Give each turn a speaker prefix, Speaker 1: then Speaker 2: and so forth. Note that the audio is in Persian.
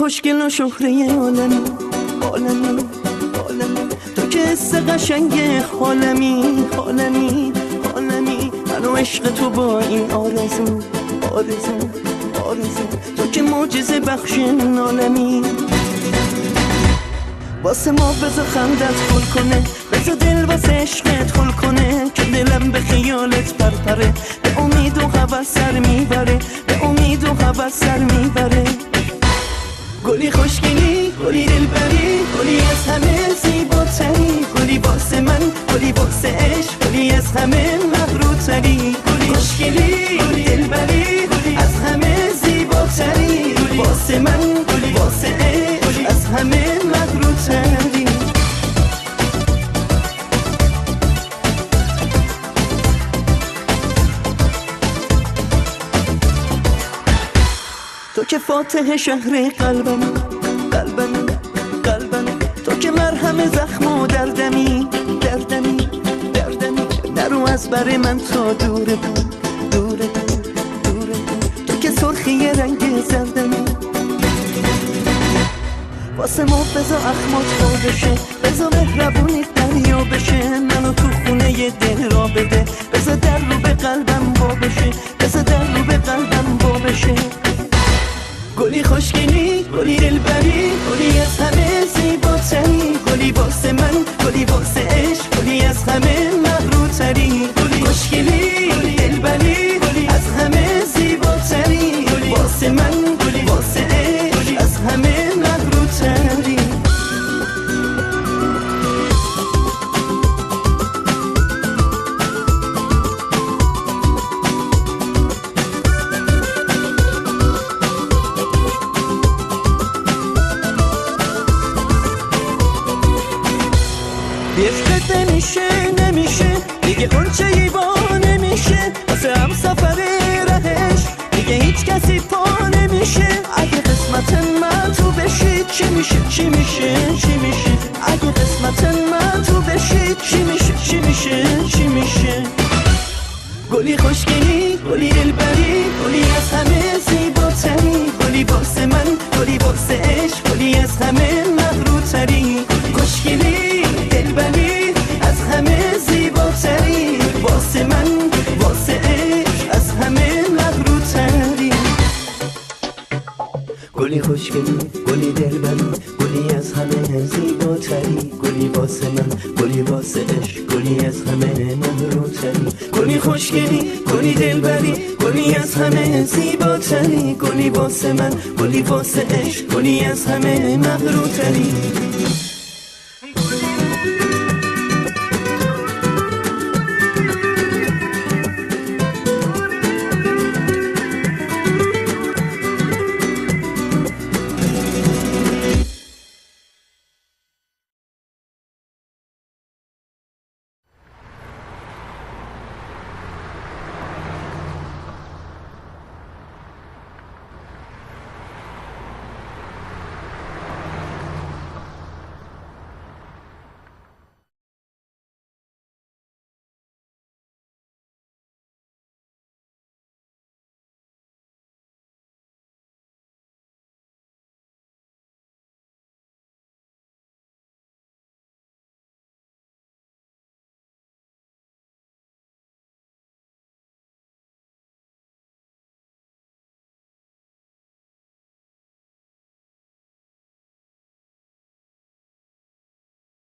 Speaker 1: خوشگل و شهره عالمی عالمی عالمی، تو که حس قشنگ حالمی حالمی حالمی، منو عشق تو با این آرزو آرزو آرزو، تو که معجزه بخش عالمی. واسه ما بذار خندت خل کنه، بذار دل واسه عشقت خل کنه، که دلم به خیالت پرپره، به امید و هوس سر میبره، به امید و هوس سر میبره. گلی خوشگلی، گلی دلبری، گلی از همه زیباتری، گلی واسه من، گلی واسه عشق، گلی از همه مغروتری. گلی خوشگلی، گلی دلبری، گلی از همه زیباتری، واسه من، گلی واسه عشق، از همه مغروتری. تو که فاتح شهر قلبم قلبم قلبم، تو که مرهم زخم و دردمی دردمی دردمی، نرو از بر من تا دور دور دور دور دور، تو که سرخی رنگ زردمی. واسه ما بذار اخمات خود بشه، بذار مهربونی دریا بشه، منو تو خونه ی دل را بده، بذار در رو به قلبم با بشه، بذار در رو به قلبم با بشه. گلی خوشگلی، گلی دلبری، گلی از همه زیباتری، گلی واسه من، گلی واسه عشق، گلی از همه مغروتری. گلی خوشگلی، گلی دلبری، گلی از همه زیباتری، واسه من، گلی واسه عشق، از همه مغروتری. عشقت نمیشه نمیشه دیگه، اون چه ایوا نمیشه، واسه هم سفر رهش دیگه هیچ کسی پا نمیشه. اگه قسمت من تو بشی چی میشه چی میشه چی میشه، اگه قسمت من تو بشی چی میشه چی میشه چی میشه. گلی خوشگلی، گلی دلبری، گلی از همه زیباتری، گلی واسه من، گلی واسه عشق، گلی از همه مغروتری. خوشگلی، دلبری، از همه زیباتری، واسه من، واسه عشق، از همه مغروتری. گلی خوشگلی، گلی دلبری، گلی از همه زیباتری، گلی واسه من، گلی واسه عشق، گلی از همه مغروتری. گلی خوشگلی، گلی دلبری، گلی از همه زیباتری، گلی واسه من، گلی واسه عشق، گلی از همه مغروتری.